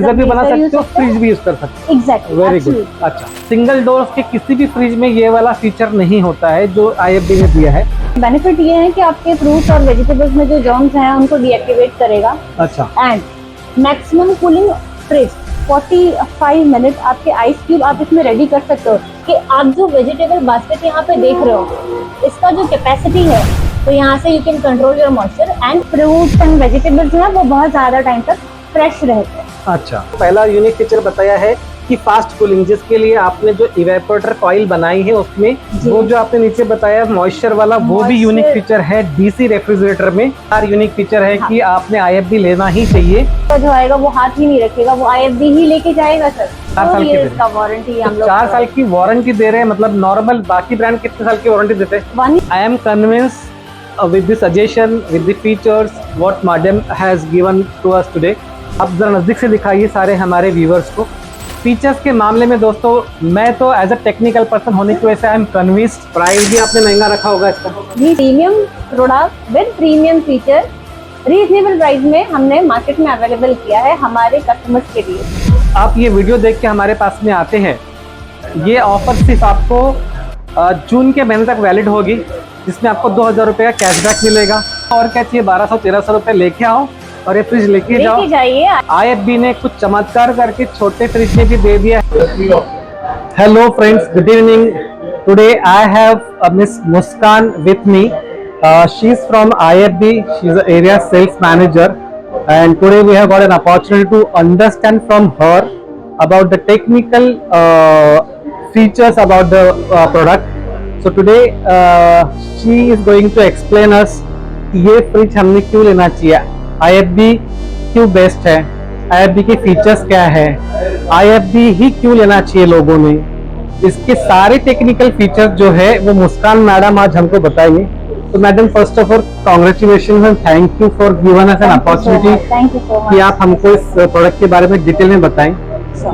Freezer भी बना सकते हो, फ्रिज भी यूज कर सकते हो। Exactly, very good. अच्छा, सिंगल डोर के किसी भी फ्रिज में ये वाला फीचर नहीं होता है जो IFB ने दिया है। बेनिफिट ये है कि आपके फ्रूट्स और वेजिटेबल्स में जो जर्म्स हैं उनको डीएक्टिवेट करेगा। अच्छा, and maximum cooling fridge 45 minute आपके आइस क्यूब आप इसमें रेडी कर सकते हो। कि आप जो वेजिटेबल बास्केट यहाँ पे देख रहे हो, इसका जो कैपेसिटी है, तो यहाँ से you can control your moisture and fruits and vegetables जो है वो बहुत ज्यादा टाइम तक फ्रेश रहते हैं। अच्छा, पहला यूनिक फीचर बताया है कि फास्ट कूलिंग, जिसके लिए आपने जो इवेपोरेटर कॉइल बनाई है उसमें वो जो आपने नीचे बताया मॉइस्चर वाला, वो भी यूनिक फीचर है डीसी रेफ्रिजरेटर में। और यूनिक फीचर है कि आपने IFB लेना ही चाहिए। तो जो आएगा वो हाथ ही नहीं रखेगा, वो IFB ही लेके जाएगा सर। 4 साल की इसका वारंटी हम लोग 4 साल की वारंटी दे रहे हैं। मतलब नॉर्मल बाकी ब्रांड कितने साल की वारंटी देते हैं? I am convince with the suggestion, with the features what madam has given to us today। आप जरा नजदीक से दिखाइए सारे हमारे व्यूअर्स को। फीचर्स के मामले में दोस्तों मैं तो एज अ टेक्निकल पर्सन होने की वजह से आई एम कन्विंस्ड। प्राइस भी आपने महंगा रखा होगा इसका। Premium product with premium feature reasonable price में हमने मार्केट में अवेलेबल किया है हमारे कस्टमर्स के लिए। आप ये वीडियो देख के हमारे पास में आते हैं, ये ऑफर सिर्फ आपको जून के महीने तक वैलिड होगी, जिसमें आपको 2000 रुपये का कैशबैक मिलेगा। और क्या चाहिए, 1200-1300 रुपये लेके आओ और ये फ्रिज लेके जाइए। IFB ने कुछ चमत्कार करके छोटे फ्रिज में भी दे दिया। Hello friends, good evening. Today I have Miss Muskaan with me. She is from IFB, she is area sales manager, and today we have got an opportunity to understand from her about the technical features about the product. So today she is going to explain us ये fridge हमने क्यों लेना चाहिए, IFB क्यों best है, IFB के features क्या है, IFB ही क्यों लेना चाहिए लोगों ने। इसके सारे टेक्निकल फीचर्स जो है वो मुस्कान मैडम आज हमको बताएंगे। तो madam, first of all congratulation and thank you for given us an opportunity कि आप हमको इस प्रोडक्ट के बारे में डिटेल में बताएं।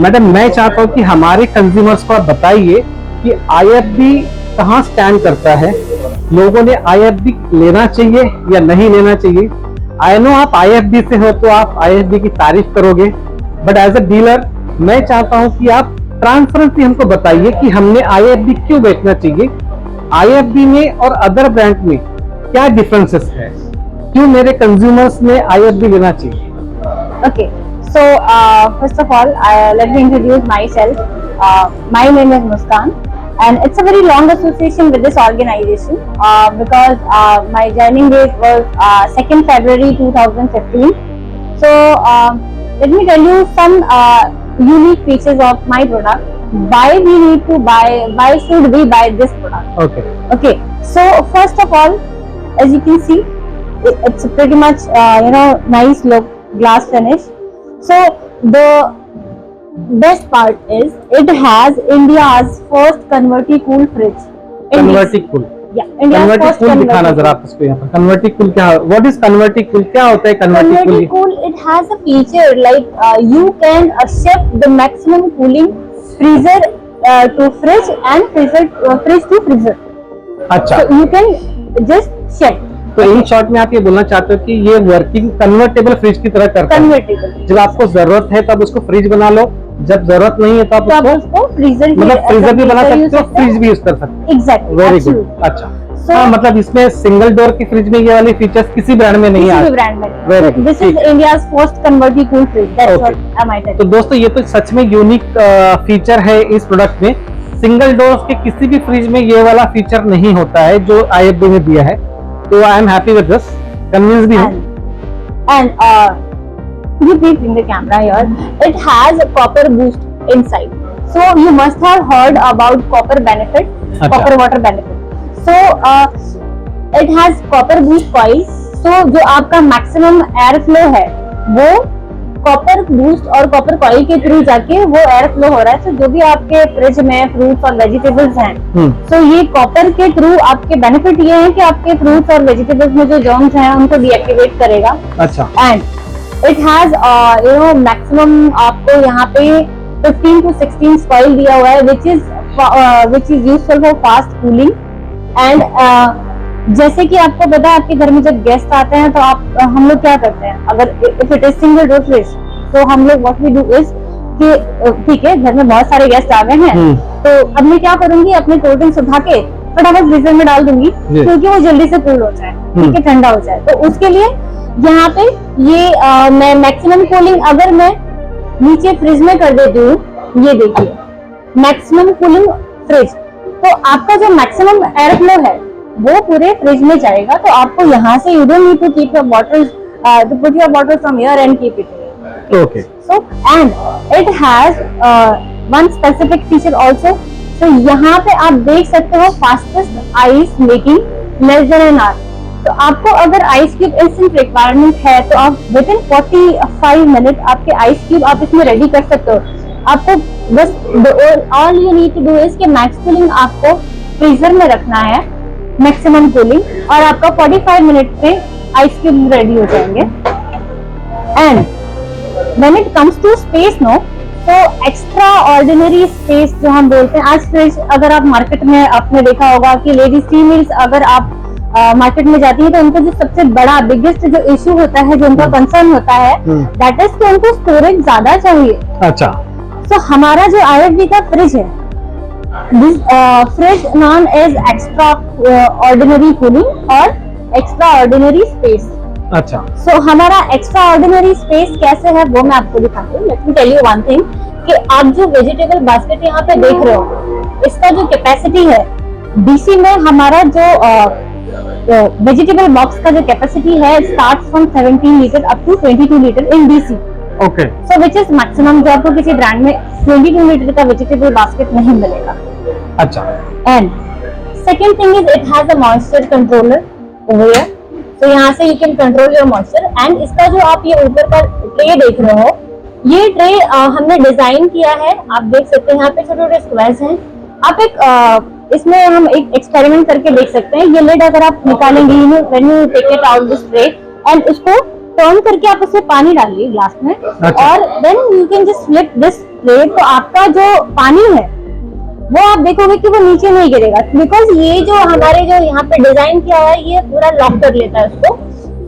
मैडम, मैं चाहता हूँ कि हमारे कंज्यूमर्स को आप बताइए कि IFB कहाँ स्टैंड करता है, लोगों ने IFB लेना चाहिए या नहीं लेना चाहिए। आई नो आप IFB से हो तो आप IFB की तारीफ करोगे, बट एज अ डीलर मैं चाहता हूं कि आप ट्रांसपेरेंटली हमको बताइए कि हमने IFB क्यों बेचना चाहिए, IFB में और अदर ब्रांड में क्या डिफरेंसेस है, क्यों मेरे कंज्यूमर्स ने IFB लेना चाहिए। Okay, so first of all let me introduce my self. My name is Muskan and it's a very long association with this organization because my joining date was 2nd February 2015. So let me tell you some unique features of my product. Why should we buy this product? Okay, so first of all, as you can see, it's pretty much nice look, glass finish. So the best part is it has India's first converti-cool fridge. Converti-cool? Yeah, India's first converti-cool दिखाना जरा आप इसको यहाँ पर। converti-cool क्या, what is converti-cool, क्या होता है converti-cool? Converti-cool, it has a feature like you can shift the maximum cooling freezer to fridge and fridge to freezer. अच्छा, so you can just shift। तो इन शॉर्ट में आप ये बोलना चाहते हो कि ये वर्किंग कन्वर्टेबल फ्रिज की तरह करता है। कन्वर्टेबल, जब आपको जरूरत है तब उसको फ्रिज बना लो, जब जरूरत नहीं है तब उसको फ्रीजर भी बना सकते हो, फ्रिज भी यूज कर सकते हो। Exactly, very good. अच्छा, हाँ, मतलब इसमें सिंगल डोर की फ्रिज में ये वाले फीचर्स किसी ब्रांड में नहीं है। This is India's first converticool fridge, that's what I might. तो दोस्तों ये तो सच में यूनिक फीचर है इस प्रोडक्ट में। सिंगल डोर के किसी भी फ्रिज में ये वाला फीचर नहीं होता है जो IFB ने दिया है। तो I am happy with this, convince भी हूं। And you please bring the camera here. It has a copper boost inside, so you must have heard about copper benefit, copper water benefit. So it has copper boost coil. So जो आपका maximum air flow है वो copper boost और copper coil के through जाके वो air flow हो रहा है। तो जो भी आपके फ्रिज में फ्रूट्स और वेजिटेबल्स हैं, तो ये कॉपर के थ्रू आपके बेनिफिट ये है कि आपके फ्रूट्स और वेजिटेबल्स में जो जर्म्स हैं उनको डीएक्टिवेट करेगा। अच्छा, एंड इट हैज मैक्सिमम आपको यहाँ पे 15 to 16 कॉइल दिया हुआ है which is useful for fast cooling। And जैसे कि आपको पता है आपके घर में जब गेस्ट आते हैं तो हम लोग क्या करते हैं, अगर if it is single door fridge तो हम लोग व्हाट वी डू इज कि ठीक है घर में बहुत सारे गेस्ट आ गए हैं, तो अब मैं क्या करूंगी, अपने कोल्ड ड्रिंक्स उठा के फटाफट फ्रीजर में डाल दूंगी क्योंकि वो जल्दी से कूल हो जाए, ठीक है, ठंडा हो जाए। तो उसके लिए यहाँ पे ये मैं मैक्सिमम कूलिंग अगर मैं नीचे फ्रिज में कर देती हूँ, ये देखिए मैक्सिमम कूलिंग फ्रिज, तो आपका जो मैक्सिमम एयर फ्लो है वो पूरे फ्रिज में जाएगा। तो आपको यहाँ से you don't need to keep your bottles to put your bottle from here and keep it here. Okay. So and it has one specific feature also. So यहाँ पे आप देख सकते हो fastest ice making less than an hour. तो आपको अगर ice cube instant requirement है तो आप विद इन 45 मिनट आपके आइस क्यूब आप इसमें रेडी कर सकते हो। आपको बस all you need to do is कि मैक्स कूलिंग आपको फ्रीजर में रखना है, मैक्सिमम कूलिंग, और आपका 45 मिनट पे आइस क्यूब रेडी हो जाएंगे। And when it comes to space no, तो एक्स्ट्रा ऑर्डिनरी स्पेस जो हम बोलते हैं, आज फ्रिज अगर आप मार्केट में आपने देखा होगा कि लेडीज फीमेल्स अगर आप मार्केट में जाती है तो उनको जो सबसे बड़ा बिगेस्ट जो इशू होता है, जो उनका कंसर्न होता है, दैट इज कि उनको स्टोरेज ज्यादा चाहिए। अच्छा, तो हमारा जो IFB का फ्रिज है, this fridge known as extra ordinary cooling और एक्स्ट्रा ऑर्डिनरी स्पेस। अच्छा, सो हमारा एक्स्ट्रा ऑर्डिनरी स्पेस कैसे है वो मैं आपको दिखाती हूँ। Let me tell you one thing कि आप जो वेजिटेबल बास्केट यहाँ पे देख रहे हो, इसका जो कैपेसिटी है DC में, हमारा जो वेजिटेबल बॉक्स का जो कैपेसिटी है start from 17 litre up to 22 litre in DC। Okay, so which is maximum, जो आपको किसी ब्रांड में 22 लीटर का वेजिटेबल बास्केट नहीं मिलेगा। अच्छा, and second thing is it has a moisture controller over here, तो यहाँ से you can control your moisture. And इसका जो आप ये ऊपर का ट्रे देख रहे हो, ये ट्रे हमने डिजाइन किया है, आप देख सकते हैं यहाँ पे छोटे छोटे स्क्वायर्स हैं। आप एक इसमें हम एक एक्सपेरिमेंट करके देख सकते हैं। ये लिड अगर आप निकालेंगे, when you take it out this tray and उसको टर्न करके आप उसमें पानी डालिए ग्लास में, और then you can just flip this tray, तो आपका जो पानी है वो आप देखोगे कि वो नीचे नहीं गिरेगा, बिकॉज ये जो हमारे जो यहाँ पे डिजाइन किया हुआ है ये पूरा लॉक कर लेता है उसको।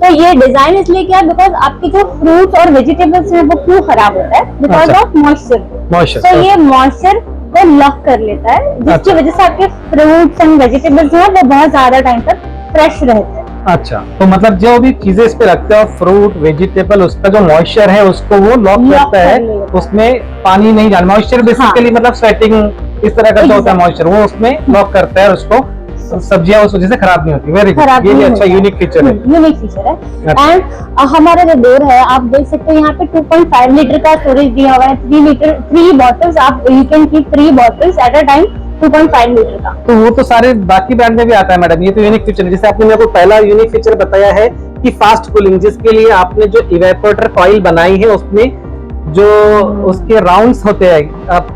तो ये डिजाइन इसलिए किया बिकॉज आपके जो फ्रूट्स और वेजिटेबल्स हैं वो क्यों खराब होता है, बिकॉज ऑफ मॉइस्चर। तो ये मॉइस्चर को लॉक कर लेता है, जिसकी वजह से आपके फ्रूट्स एंड वेजिटेबल्स जो है वो बहुत ज्यादा टाइम तक फ्रेश रहते हैं। अच्छा, तो मतलब जो भी चीजें इस पे रखते हो, फ्रूट वेजिटेबल, उसका जो मॉइस्चर है उसको वो लॉक करता है, उसमें पानी नहीं डाल। मॉइस्चर बेसिकली मतलब स्वेटिंग इस तरह का जो होता है मॉइस्चर, वो उसमें लॉक करता है, उसको सब्जियां उस वजह से खराब नहीं होती। वेरी गुड, ये भी अच्छा यूनिक फीचर है। यूनिक फीचर है। एंड हमारा जो डोर है आप देख सकते हैं यहाँ पे 2.5 लीटर का स्टोरेज दिया हुआ है। 3 बॉटल्स आप you can keep 3 bottles at a time, 2.5 litre का। तो वो तो सारे बाकी ब्रांड में भी आता है मैडम, ये तो यूनिक फीचर है। जैसे आपने मेरे को पहला यूनिक फीचर बताया है कि फास्ट कूलिंग, जिसके लिए आपने जो इवेपोरेटर कॉइल बनाई है उसमें जो उसके राउंड्स होते हैं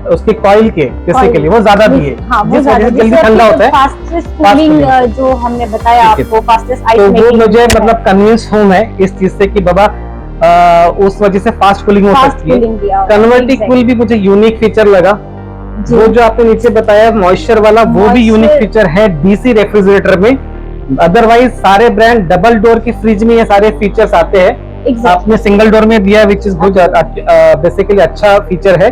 उसके कॉइल के बेसिकली वो ज्यादा दिए, जिस वजह से जल्दी ठंडा होता है। फास्टेस्ट कूलिंग जो हमने बताया आपको, फास्टेस्ट आइस मेकिंग, तो वो मुझे मतलब कन्विंस हूँ मैं इस चीज से कि बाबा उस वजह से फास्ट कूलिंग हो सकती है। कन्वर्टिबल भी मुझे यूनिक फीचर लगा। वो जो आपने नीचे बताया मॉइस्चर वाला, वो भी यूनिक फीचर है DC रेफ्रिजरेटर में। अदरवाइज सारे ब्रांड डबल डोर की फ्रिज में ये सारे फीचर्स आते हैं, आपने सिंगल डोर में दिया, विच इज बेसिकली अच्छा फीचर है।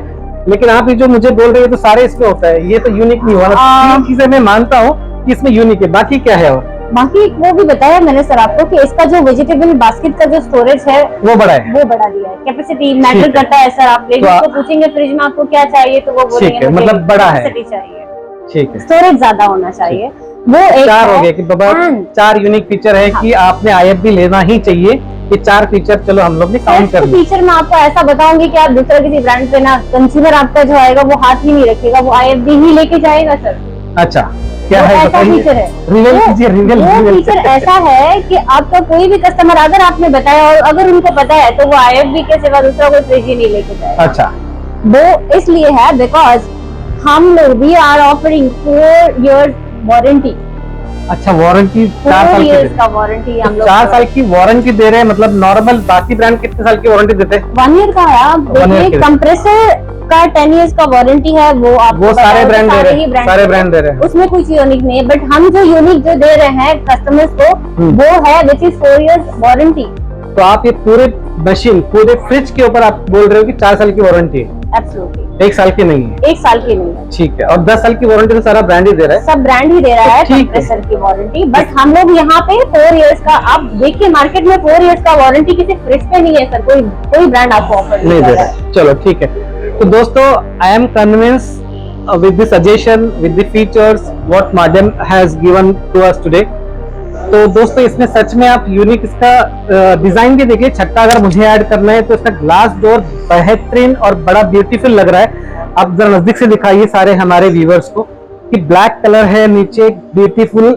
लेकिन आप ये जो मुझे बोल रहे हैं तो सारे इसमें होता है, ये तो यूनिक नहीं हुआ। 3 चीजें मैं मानता हूँ कि इसमें यूनिक है, बाकी क्या है? और बाकी वो भी बताया मैंने सर आपको कि इसका जो वेजिटेबल बास्केट का जो स्टोरेज है वो बड़ा है, वो बढ़ा दिया है। कैपेसिटी मैटर करता है सर। आप लेडीज को पूछेंगे फ्रिज में आपको क्या चाहिए तो वो बोलेंगे मतलब बड़ा है, चाहिए, ठीक है, स्टोरेज ज्यादा होना चाहिए। वो एक 4 हो गए कि बाबा 4 यूनिक फीचर है कि आपने IFB लेना ही चाहिए। ये 4 फीचर चलो हम लोग ने काउंट कर लिया। फीचर मैं आपको ऐसा बताऊंगी कि आप दूसरा किसी ब्रांड पे ना, कंज्यूमर आपका जो आएगा वो हाथ ही नहीं रखेगा, वो IFB ही लेके जाएगा सर। अच्छा, क्या है ऐसा फीचर है? रियल फीचर ऐसा है कि आपका कोई भी कस्टमर अगर आपने बताया और अगर उनको पता है तो वो IFB के सिवा दूसरा कोई फ्रिज ही नहीं लेके जाएगा। अच्छा, वो इसलिए है बिकॉज हम लोग we are offering 4 years warranty. अच्छा, वारंटी 4 साल का वारंटी हम लोग 4 साल की वारंटी दे रहे हैं। मतलब नॉर्मल बाकी ब्रांड कितने साल की वारंटी देते हैं? 1 year का है। आप देखिए कंप्रेसर का 10 years का वारंटी है, वो सारे ब्रांड दे रहे हैं, उसमें कुछ यूनिक नहीं है। बट हम जो यूनिक जो दे रहे हैं कस्टमर्स को वो है विच इज 4 years वारंटी। तो आप ये पूरे मशीन पूरे फ्रिज के ऊपर आप बोल रहे हो कि 4 साल की वारंटी है, एब्सोल्युटली 1 साल की नहीं है। 1 साल की नहीं है। ठीक है, और 10 साल की वारंटी तो सारा ब्रांड ही दे रहा है। सब ब्रांड ही दे रहा है ठीक है। कंप्रेसर की वारंटी, बट हम लोग यहाँ पे 4 इयर्स का, आप देखिए मार्केट में 4 इयर्स का वारंटी किसी फ्रिज पे नहीं है सर, कोई ब्रांड आपको ऑफर नहीं दे रहा है। चलो ठीक है, तो दोस्तों I am convince with the suggestion, with the features what madam has given to us today। तो दोस्तों इसमें सच में आप यूनिक इसका डिजाइन भी देखिए, छक्का अगर मुझे ऐड करना है तो इसका ग्लास डोर बेहतरीन और बड़ा ब्यूटीफुल लग रहा है। आप जरा नजदीक से दिखाइए सारे हमारे व्यूवर्स को कि ब्लैक कलर है, नीचे ब्यूटीफुल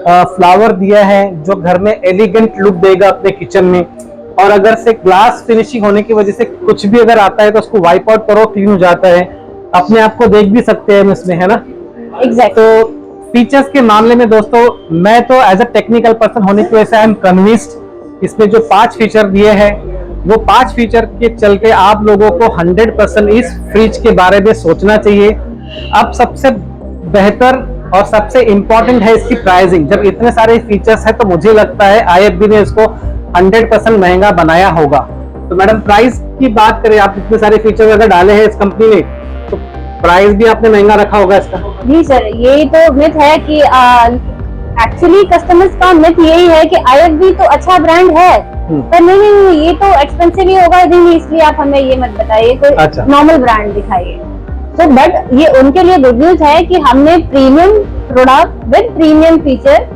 फ्लावर दिया है जो घर में एलिगेंट लुक देगा अपने किचन में। और अगर से ग्लास फिनिशिंग होने की वजह से कुछ भी अगर आता है तो उसको वाइप आउट करो, क्लीन हो जाता है, अपने आप को देख भी सकते हैं हम इसमें, है ना। एग्जैक्ट। तो फीचर्स के मामले में दोस्तों मैं तो एज अ टेक्निकल पर्सन होने की वजह से आई एम कन्विंस्ड, इसमें जो 5 फीचर दिए हैं वो 5 फीचर के चलते आप लोगों को 100% इस फ्रिज के बारे में सोचना चाहिए। अब सबसे बेहतर और सबसे इम्पोर्टेंट है इसकी प्राइसिंग। जब इतने सारे फीचर्स है तो मुझे लगता है IFB ने इसको 100% महंगा बनाया होगा। तो मैडम प्राइस की बात करें, आप इतने सारे फीचर अगर डाले हैं इस कंपनी ने तो प्राइस भी आपने महंगा रखा होगा इसका। जी सर, ये तो मिथ है कि एक्चुअली कस्टमर्स का मिथ यही है कि IFB तो अच्छा ब्रांड है, पर नहीं, ये तो एक्सपेंसिव ही होगा, नहीं इसलिए आप हमें ये मत बताइए, कोई नॉर्मल ब्रांड दिखाइए। तो बट ये उनके लिए गुड न्यूज है कि हमने premium product with premium feature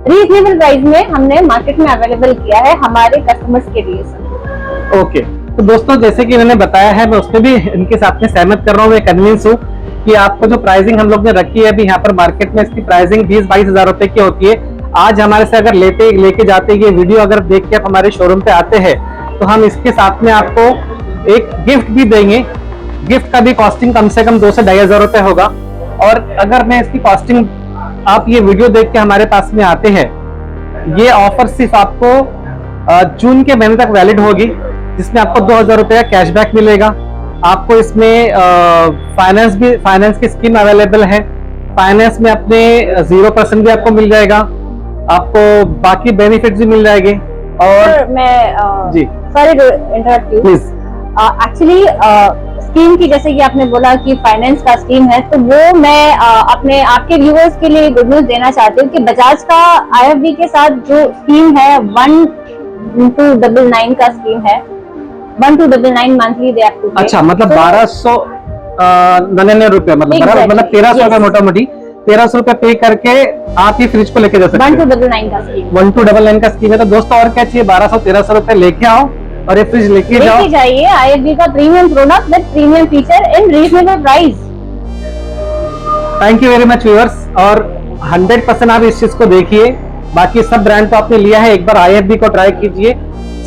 reasonable price में हमने मार्केट में अवेलेबल किया है हमारे कस्टमर्स के लिए सर। ओके, तो दोस्तों जैसे कि इन्होंने बताया है मैं उसमें भी इनके साथ में सहमत कर रहा हूँ। मैं कन्विंस हूँ कि आपको जो प्राइसिंग हम लोग ने रखी है अभी यहाँ पर मार्केट में, इसकी प्राइसिंग 20-22 हजार रुपए की होती है। आज हमारे से अगर लेके जाते ये वीडियो अगर देख के आप हमारे शोरूम पे आते हैं तो हम इसके साथ में आपको एक गिफ्ट भी देंगे। गिफ्ट का भी कॉस्टिंग कम से कम 2 से 2.5 हजार रुपए होगा। और अगर मैं इसकी कॉस्टिंग, आप ये वीडियो देख के हमारे पास में आते हैं, ये ऑफर सिर्फ आपको जून के महीने तक वैलिड होगी, जिसमें आपको 2,000 रुपए का कैशबैक मिलेगा। आपको इसमें फाइनेंस की स्कीम अवेलेबल है। फाइनेंस में अपने 0% भी आपको मिल जाएगा, आपको बाकी बेनिफिट भी मिल जाएंगे। और मैं जी sorry to interrupt you, please. Actually scheme की, जैसे कि आपने बोला कि फाइनेंस का स्कीम है, तो वो मैं अपने आपके व्यूअर्स के लिए गुड न्यूज देना चाहती हूँ कि बजाज का IFB के साथ जो स्कीम है 1299 का स्कीम है, 1299 मंथली दे आपको। अच्छा, मतलब 1299 रुपया, मतलब 1300 रुपया, मोटा मोटी 1300 रुपया पे करके आप ही फ्रिज को लेके जा सकते हैं। 1299 का स्कीम, 1299 का स्कीम है। तो दोस्तों और क्या चाहिए, 1200-1300 रुपए लेके आओ और ये फ्रिज लेके जाइए। IFB का premium product with premium feature in reasonable price. Thank you very much viewers, और 100% आप इस चीज को देखिए। बाकी सब ब्रांड तो आपने लिया है, एक बार IFB को ट्राई कीजिए।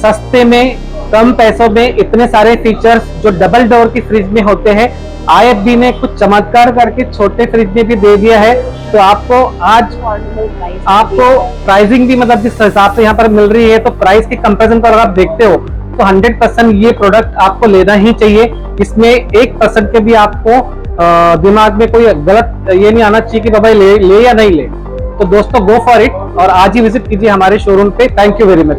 सस्ते में, कम पैसों में इतने सारे फीचर्स जो डबल डोर की फ्रिज में होते हैं, IFB ने कुछ चमत्कार करके छोटे फ्रिज में भी दे दिया है। तो आपको आज आपको प्राइसिंग भी, मतलब जिस हिसाब से यहाँ पर मिल रही है, तो प्राइस के कंपैरिजन पर अगर आप देखते हो तो 100% ये प्रोडक्ट आपको लेना ही चाहिए। इसमें 1% के भी आपको दिमाग में कोई गलत ये नहीं आना चाहिए कि बाबा ले या नहीं ले। तो दोस्तों गो फॉर इट और आज ही विजिट कीजिए हमारे शोरूम पे। Thank you very much.